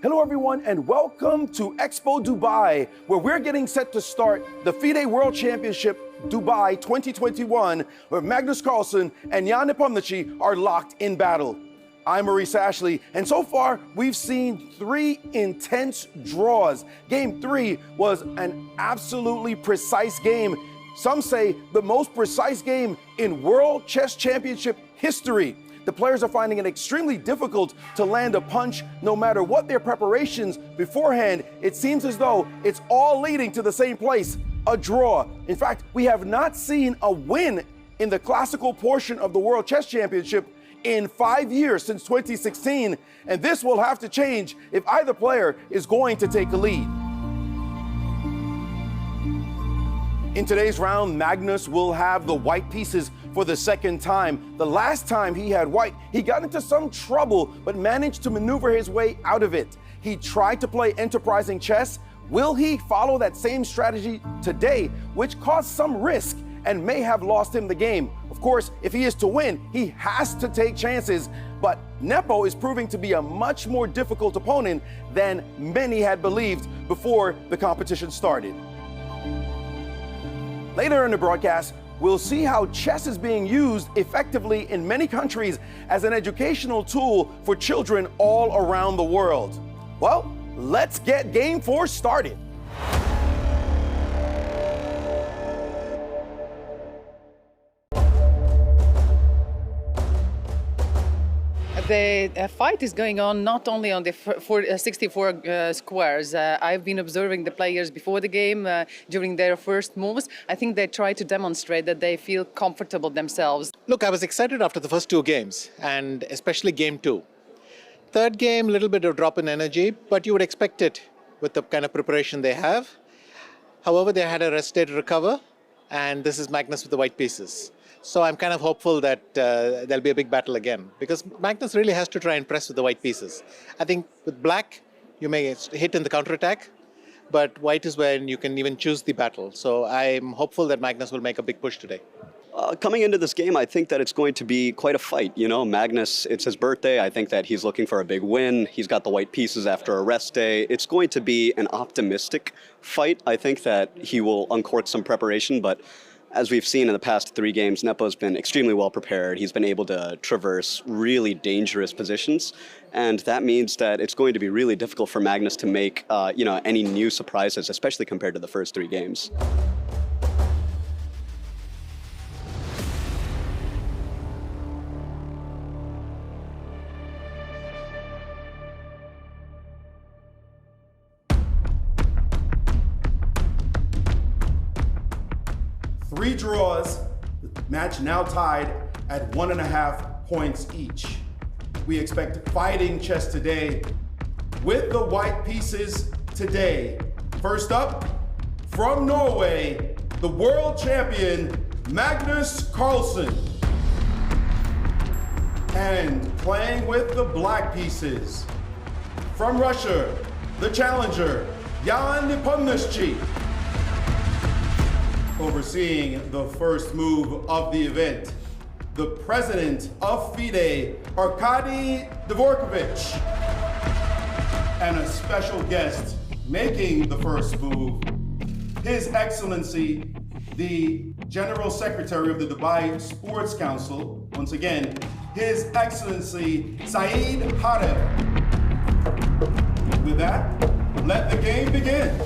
Hello everyone and welcome to Expo Dubai, where we're getting set to start the FIDE World Championship Dubai 2021, where Magnus Carlsen and Jan Nepomniachtchi are locked in battle. I'm Maurice Ashley, and so far we've seen 3 intense draws. Game 3 was an absolutely precise game. Some say the most precise game in World Chess Championship history. The players are finding it extremely difficult to land a punch no matter what their preparations beforehand. It seems as though it's all leading to the same place, a draw. In fact, we have not seen a win in the classical portion of the World Chess Championship in 5 years, since 2016, and this will have to change if either player is going to take a lead. In today's round, Magnus will have the white pieces for the second time. The last time he had white, he got into some trouble, but managed to maneuver his way out of it. He tried to play enterprising chess. Will he follow that same strategy today, which caused some risk and may have lost him the game? Of course, if he is to win, he has to take chances, but Nepo is proving to be a much more difficult opponent than many had believed before the competition started. Later in the broadcast, we'll see how chess is being used effectively in many countries as an educational tool for children all around the world. Well, let's get Game 4 started. The fight is going on not only on the 64 squares. I've been observing the players before the game, during their first moves. I think they try to demonstrate that they feel comfortable themselves. Look, I was excited after the first 2 games, and especially game 2. Third game, a little bit of drop in energy, but you would expect it with the kind of preparation they have. However, they had a rest day to recover, and this is Magnus with the white pieces. So I'm kind of hopeful that there'll be a big battle again, because Magnus really has to try and press with the white pieces. I think with black, you may hit in the counterattack, but white is when you can even choose the battle. So I'm hopeful that Magnus will make a big push today. Coming into this game, I think that it's going to be quite a fight. You know, Magnus, it's his birthday. I think that he's looking for a big win. He's got the white pieces after a rest day. It's going to be an optimistic fight. I think that he will uncork some preparation, but as we've seen in the past 3 games, Nepo's been extremely well prepared. He's been able to traverse really dangerous positions, and that means that it's going to be really difficult for Magnus to make any new surprises, especially compared to the first 3 games. Three draws, the match now tied at 1.5 points each. We expect fighting chess today with the white pieces today. First up, from Norway, the world champion, Magnus Carlsen. And playing with the black pieces, from Russia, the challenger, Jan Nepomniachtchi. Overseeing the first move of the event, the president of FIDE, Arkady Dvorkovich, and a special guest making the first move, His Excellency, the General Secretary of the Dubai Sports Council, once again, His Excellency Saeed Haref. With that, let the game begin.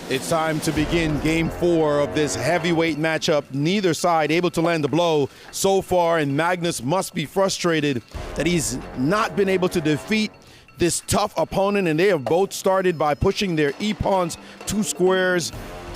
It's time to begin Game 4 of this heavyweight matchup. Neither side able to land a blow so far, and Magnus must be frustrated that he's not been able to defeat this tough opponent, and they have both started by pushing their e-pawns 2 squares.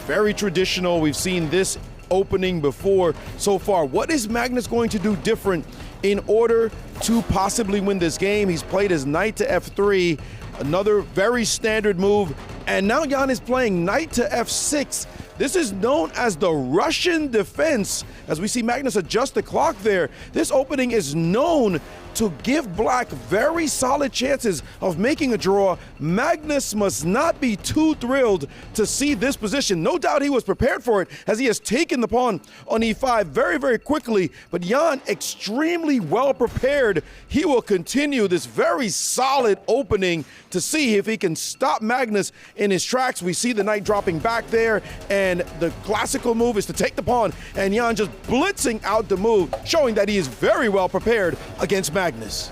Very traditional. We've seen this opening before so far. What is Magnus going to do different in order to possibly win this game? He's played his knight to f3, another very standard move. And now Jan is playing knight to f6. This is known as the Russian defense. As we see Magnus adjust the clock there, this opening is known to give Black very solid chances of making a draw. Magnus must not be too thrilled to see this position. No doubt he was prepared for it, as he has taken the pawn on e5 very, very quickly. But Jan extremely well prepared. He will continue this very solid opening to see if he can stop Magnus in his tracks. We see the knight dropping back there, and the classical move is to take the pawn, and Jan just blitzing out the move, showing that he is very well prepared against Magnus.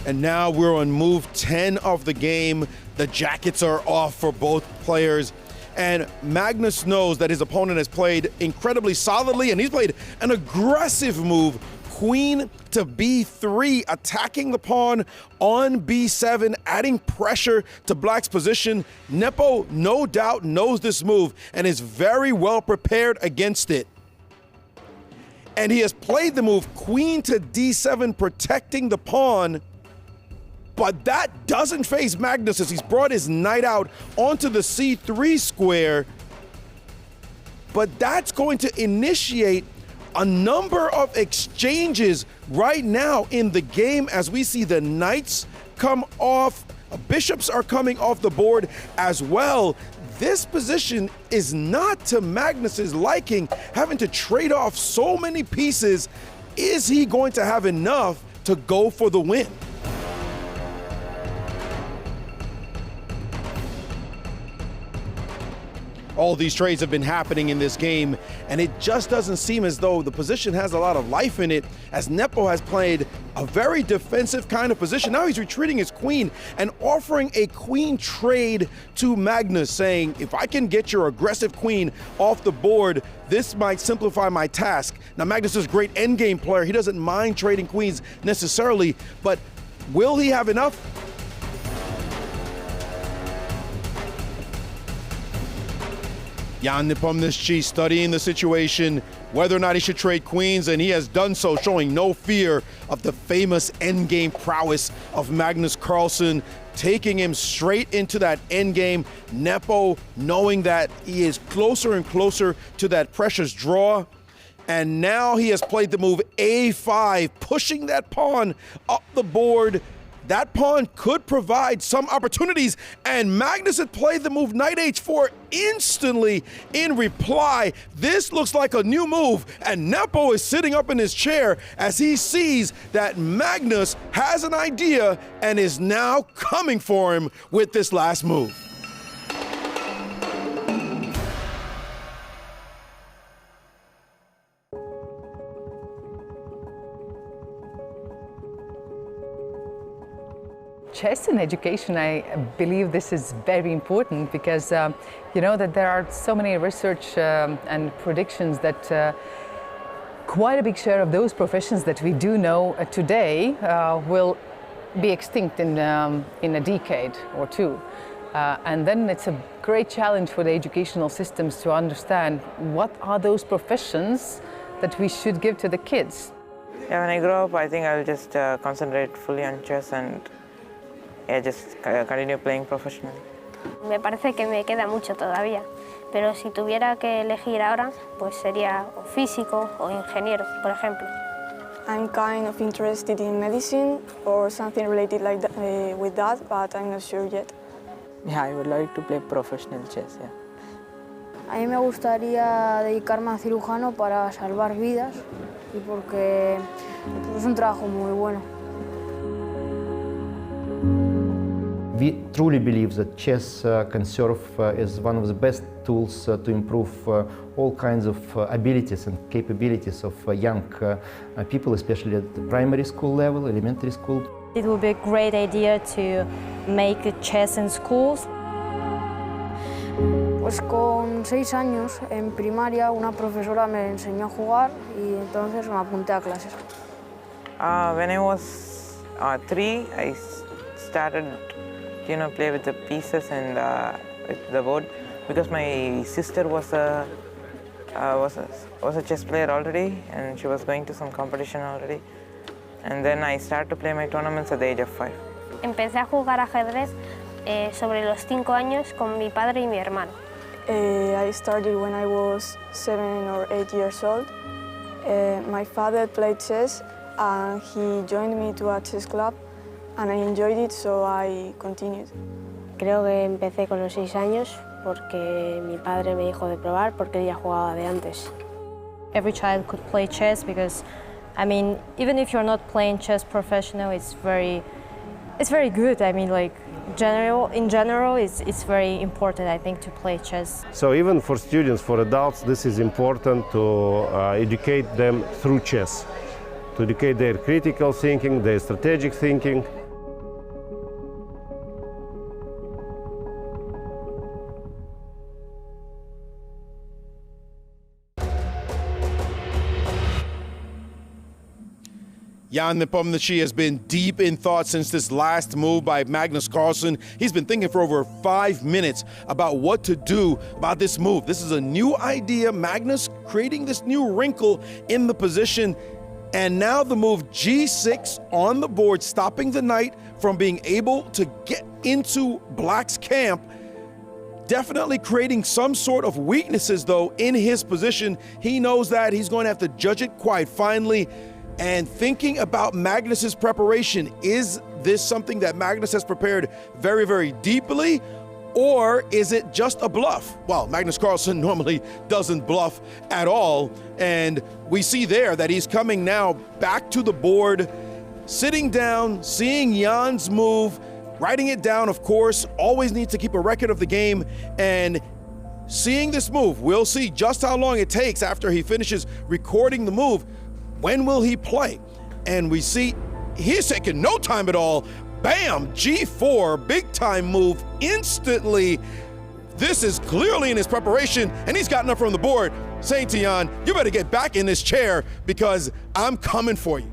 And now we're on move 10 of the game. The jackets are off for both players. And Magnus knows that his opponent has played incredibly solidly, and he's played an aggressive move. Queen to b3, attacking the pawn on b7, adding pressure to Black's position. Nepo, no doubt, knows this move and is very well prepared against it. And he has played the move queen to d7, protecting the pawn. But that doesn't faze Magnus as he's brought his knight out onto the c3 square. But that's going to initiate a number of exchanges right now in the game, as we see the knights come off, bishops are coming off the board as well. This position is not to Magnus's liking, having to trade off so many pieces. Is he going to have enough to go for the win? All these trades have been happening in this game, and it just doesn't seem as though the position has a lot of life in it, as Nepo has played a very defensive kind of position. Now he's retreating his queen and offering a queen trade to Magnus, saying, if I can get your aggressive queen off the board, this might simplify my task. Now Magnus is a great endgame player. He doesn't mind trading queens necessarily, but will he have enough? Jan Nepomniachtchi studying the situation, whether or not he should trade queens, and he has done so, showing no fear of the famous endgame prowess of Magnus Carlsen, taking him straight into that endgame. Nepo knowing that he is closer and closer to that precious draw. And now he has played the move a5, pushing that pawn up the board. That pawn could provide some opportunities, and Magnus had played the move knight h4 instantly in reply. This looks like a new move, and Nepo is sitting up in his chair as he sees that Magnus has an idea and is now coming for him with this last move. Chess and education, I believe this is very important because you know that there are so many research and predictions that quite a big share of those professions that we do know today will be extinct in a decade or two. And then it's a great challenge for the educational systems to understand what are those professions that we should give to the kids. Yeah, when I grow up, I think I'll just concentrate fully on chess and just continue playing professionally. Me parece que me queda mucho todavía, pero si tuviera que elegir ahora, pues sería o físico o ingeniero, por ejemplo. I'm kind of interested in medicine or something related like that, with that, but I'm not sure yet. Yeah, I would like to play professional chess, yeah. A mí me gustaría dedicarme a cirujano para salvar vidas y porque es un trabajo muy bueno. We truly believe that chess can serve as one of the best tools to improve all kinds of abilities and capabilities of young people, especially at the primary school level, elementary school. It would be a great idea to make chess in schools. Pues con 6 años en primaria una profesora me enseñó a jugar y entonces me apunté a clases. When I was 3, I started play with the pieces and with the board because my sister was a chess player already and she was going to some competition already. And then I started to play my tournaments at the age of 5. Empecé a jugar ajedrez sobre los 5 años con mi padre y mi hermano. I started when I was 7 or 8 years old. My father played chess and he joined me to a chess club and I enjoyed it, so I continued. Creo que empecé con los 6 años porque mi padre me dijo de probar porque él ya jugaba de antes. Every child could play chess because, I mean, even if you're not playing chess professional, it's very good. I mean, like, in general, it's very important, I think, to play chess. So even for students, for adults, this is important to educate them through chess, to educate their critical thinking, their strategic thinking. Jan Nepomniachtchi has been deep in thought since this last move by Magnus Carlsen. He's been thinking for over 5 minutes about what to do about this move. This is a new idea. Magnus creating this new wrinkle in the position. And now the move G6 on the board, stopping the knight from being able to get into Black's camp. Definitely creating some sort of weaknesses, though, in his position. He knows that. He's going to have to judge it quite finely. And thinking about Magnus's preparation, is this something that Magnus has prepared very, very deeply, or is it just a bluff? Well, Magnus Carlsen normally doesn't bluff at all, and we see there that he's coming now back to the board, sitting down, seeing Jan's move, writing it down, of course, always needs to keep a record of the game, and seeing this move. We'll see just how long it takes after he finishes recording the move. When will he play? And we see he's taking no time at all. Bam, G4, big time move instantly. This is clearly in his preparation, and he's gotten up from the board, saying to Jan, you better get back in this chair because I'm coming for you.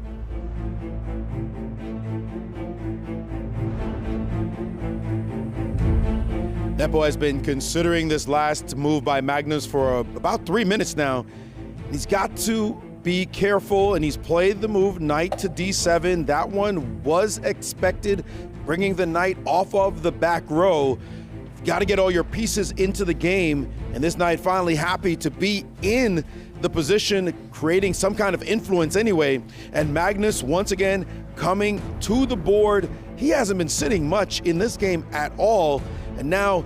Nepo has been considering this last move by Magnus for about 3 minutes now. He's got to be careful, and he's played the move knight to d7. That one was expected, bringing the knight off of the back row. Got to get all your pieces into the game, and this knight finally happy to be in the position, creating some kind of influence anyway. And Magnus once again coming to the board. He hasn't been sitting much in this game at all, and now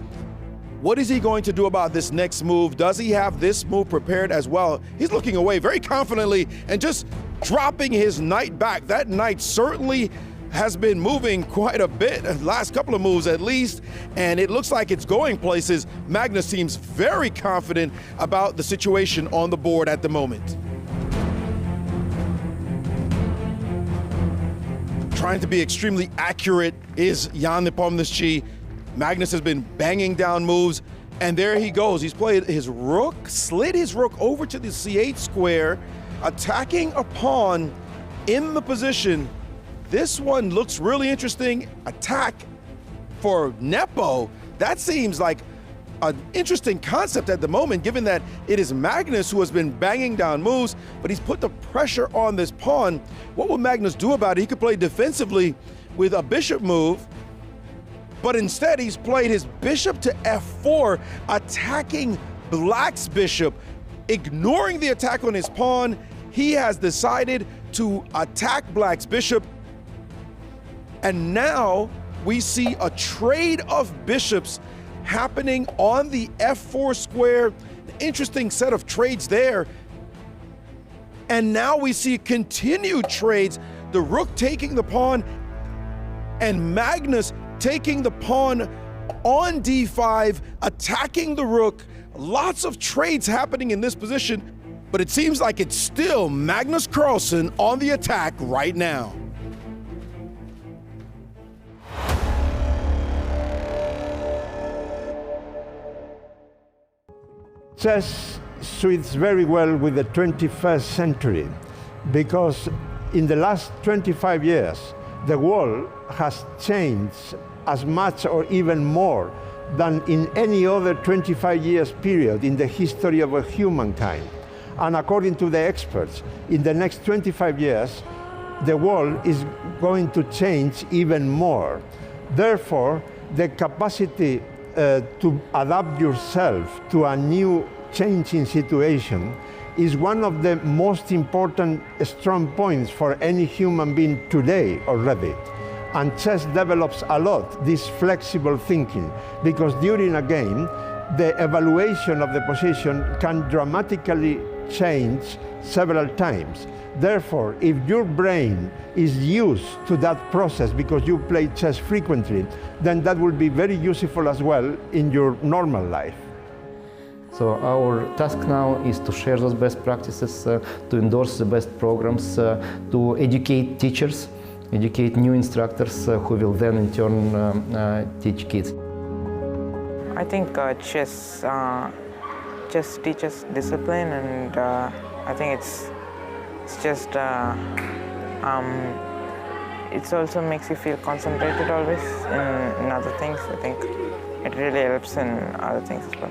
what is he going to do about this next move? Does he have this move prepared as well? He's looking away very confidently and just dropping his knight back. That knight certainly has been moving quite a bit, the last couple of moves at least, and it looks like it's going places. Magnus seems very confident about the situation on the board at the moment. Trying to be extremely accurate is Jan Nepomniachtchi. Magnus has been banging down moves, and there he goes. He's played his rook, slid his rook over to the c8 square, attacking a pawn in the position. This one looks really interesting. Attack for Nepo. That seems like an interesting concept at the moment, given that it is Magnus who has been banging down moves, but he's put the pressure on this pawn. What will Magnus do about it? He could play defensively with a bishop move, but instead he's played his bishop to f4, attacking Black's bishop, ignoring the attack on his pawn. He has decided to attack Black's bishop, and now we see a trade of bishops happening on the f4 square. Interesting set of trades there. And now we see continued trades, the rook taking the pawn and Magnus taking the pawn on d5, attacking the rook. Lots of trades happening in this position, but it seems like it's still Magnus Carlsen on the attack right now. Chess suits very well with the 21st century because in the last 25 years, the world has changed as much or even more than in any other 25 years period in the history of humankind. And according to the experts, in the next 25 years, the world is going to change even more. Therefore, the capacity to adapt yourself to a new changing situation is one of the most important strong points for any human being today already. And chess develops a lot this flexible thinking, because during a game, the evaluation of the position can dramatically change several times. Therefore, if your brain is used to that process because you play chess frequently, then that will be very useful as well in your normal life. So our task now is to share those best practices, to endorse the best programs, to educate teachers, educate new instructors who will then in turn teach kids. I think chess teaches discipline, and I think it's just it also makes you feel concentrated always in other things. I think it really helps in other things as well.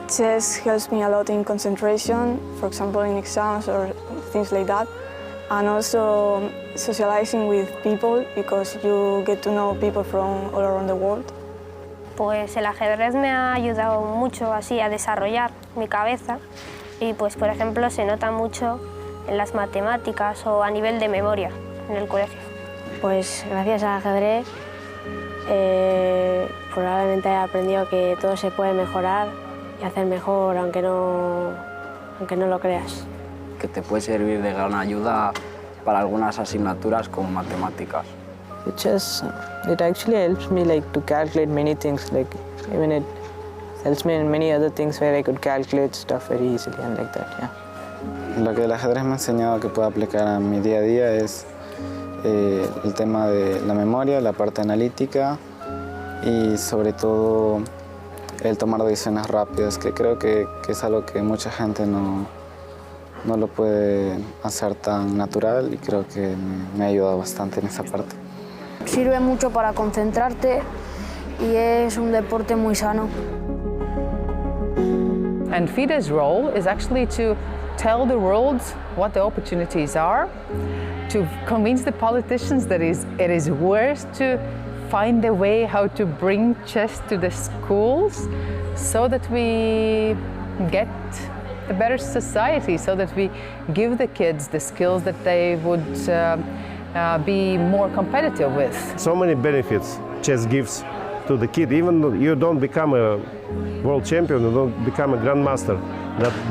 Chess helps me a lot in concentration, for example in exams or things like that, and also socializing with people, because you get to know people from all around the world. Pues el ajedrez me ha ayudado mucho así a desarrollar mi cabeza y pues por ejemplo se nota mucho en las matemáticas o a nivel de memoria en el colegio. Pues gracias al ajedrez probablemente he aprendido que todo se puede mejorar y hacer mejor aunque no lo creas. Que te puede servir de gran ayuda para algunas asignaturas como matemáticas. Chess, it actually helps me to calculate many things, even it helps me in many other things where I could calculate stuff very easily and like that, yeah. Lo que el ajedrez me ha enseñado que puedo aplicar a mi día a día es el tema de la memoria, la parte analítica y sobre todo el tomar decisiones rápidas, que creo que es algo que mucha gente no lo puede hacer tan natural, y creo que me ha ayudado bastante en esa parte. Sirve mucho para concentrarte y es un deporte muy sano. And FIDE's role is actually to tell the world what the opportunities are, to convince the politicians that it is worth to find a way how to bring chess to the schools so that we get a better society, so that we give the kids the skills that they would be more competitive with. So many benefits chess gives to the kid. Even though you don't become a world champion, you don't become a grandmaster,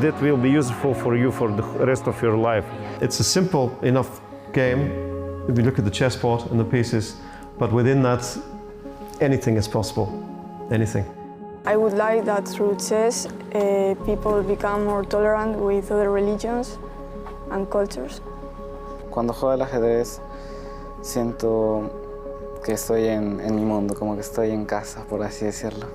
that will be useful for you for the rest of your life. It's a simple enough game if you look at the chessboard and the pieces, but within that, anything is possible, anything. I would like that through chess, people become more tolerant with other religions and cultures. Cuando juego al ajedrez, siento que estoy en mi mundo, como que estoy en casa, por así decirlo.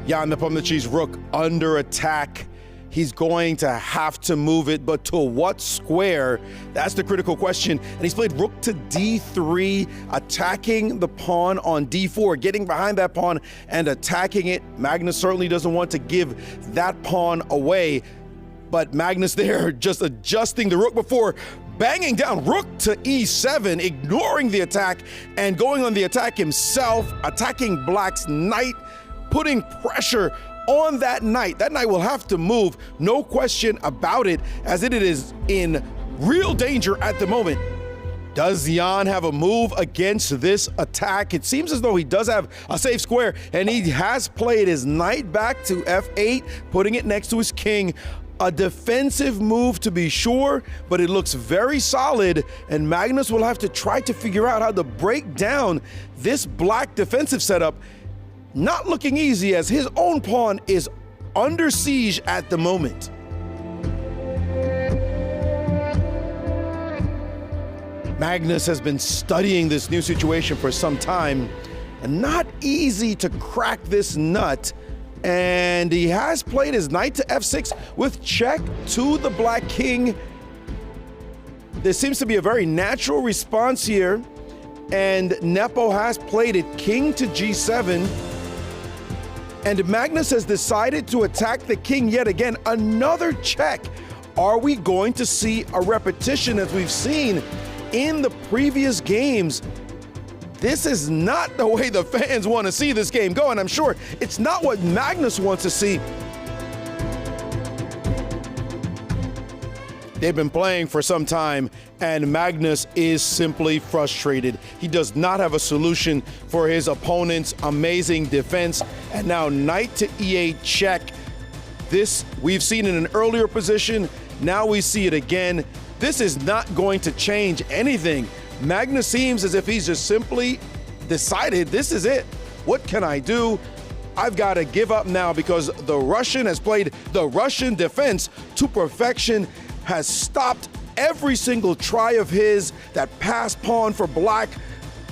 Jan Nepomniachtchi's rook under attack. He's going to have to move it, but to what square? That's the critical question. And he's played rook to d3, attacking the pawn on d4, getting behind that pawn and attacking it. Magnus certainly doesn't want to give that pawn away, but Magnus there just adjusting the rook before banging down rook to e7, ignoring the attack and going on the attack himself, attacking Black's knight, putting pressure on that knight. That knight will have to move, no question about it, as it is in real danger at the moment. Does Jan have a move against this attack? It seems as though he does have a safe square, and he has played his knight back to f8, putting it next to his king. A defensive move to be sure, but it looks very solid, and Magnus will have to try to figure out how to break down this black defensive setup. Not looking easy, as his own pawn is under siege at the moment. Magnus has been studying this new situation for some time, and not easy to crack this nut. And he has played his knight to f6 with check to the black king. There seems to be a very natural response here, and Nepo has played it king to g7, and Magnus has decided to attack the king yet again. Another check. Are we going to see a repetition as we've seen in the previous games? This is not the way the fans want to see this game go, and I'm sure it's not what Magnus wants to see. They've been playing for some time, and Magnus is simply frustrated. He does not have a solution for his opponent's amazing defense. And now knight to e8 check. This we've seen in an earlier position. Now we see it again. This is not going to change anything. Magnus seems as if he's just simply decided, this is it. What can I do? I've got to give up now because the Russian has played the Russian defense to perfection, has stopped every single try of his. That pass pawn for black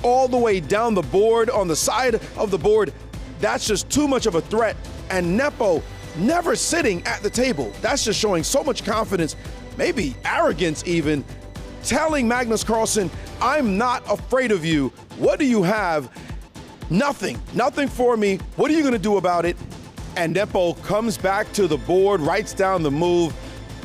all the way down the board, on the side of the board. That's just too much of a threat. And Nepo never sitting at the table. That's just showing so much confidence, maybe arrogance even, telling Magnus Carlsen, I'm not afraid of you. What do you have? Nothing. Nothing for me. What are you going to do about it? And Nepo comes back to the board, writes down the move.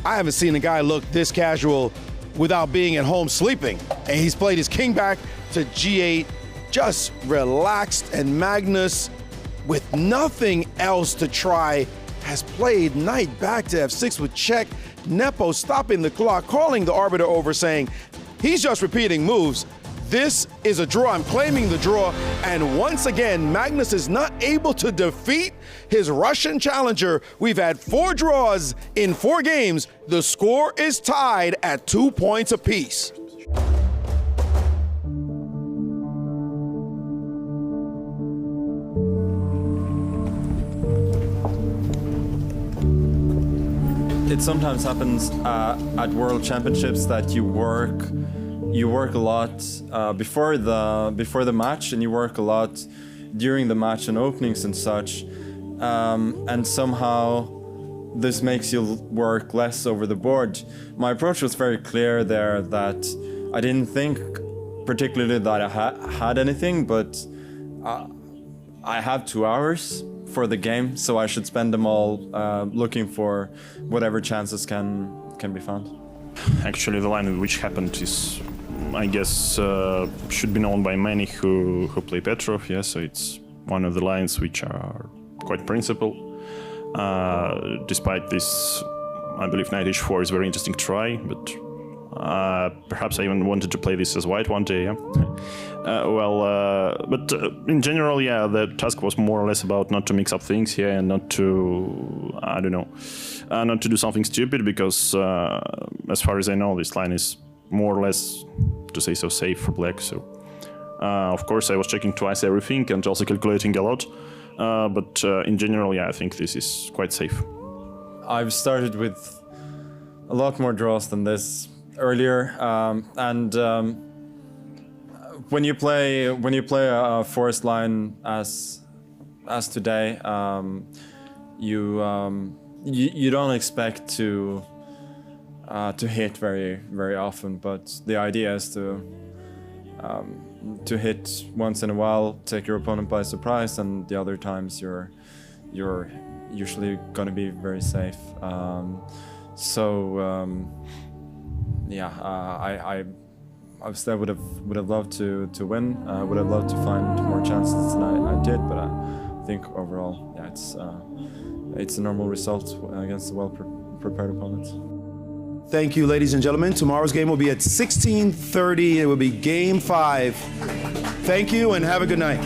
I haven't seen a guy look this casual without being at home sleeping. And he's played his king back to g8, just relaxed. And Magnus, with nothing else to try, has played knight back to f6 with check. Nepo stopping the clock, calling the arbiter over, saying he's just repeating moves. This is a draw. I'm claiming the draw. And once again, Magnus is not able to defeat his Russian challenger. We've had 4 draws in 4 games. The score is tied at 2 points apiece. It sometimes happens at World Championships that you work a lot before the match, and you work a lot during the match and openings and such, and somehow this makes you work less over the board. My approach was very clear there, that I didn't think particularly that I had anything, but I have 2 hours for the game, so I should spend them all looking for whatever chances can be found. Actually, the line which happened is, I guess, should be known by many who play Petrov. Yeah, so it's one of the lines which are quite principled. Despite this, I believe knight h4 is a very interesting try, but perhaps I even wanted to play this as white one day. Yeah? But in general, yeah, the task was more or less about not to mix up things here and not to, I don't know, not to do something stupid, because as far as I know, this line is more or less, to say so, safe for black. So of course I was checking twice everything and also calculating a lot, but in general, yeah, I think this is quite safe. I've started with a lot more draws than this earlier, and when you play a forest line as today, you don't expect to hit very often, but the idea is to hit once in a while, take your opponent by surprise, and the other times you're usually going to be very safe. Yeah, I obviously I would have loved to win. Would have loved to find more chances than I did, but I think overall, yeah, it's a normal result against a well-prepared opponent. Thank you, ladies and gentlemen. Tomorrow's game will be at 16:30. It will be Game 5. Thank you and have a good night.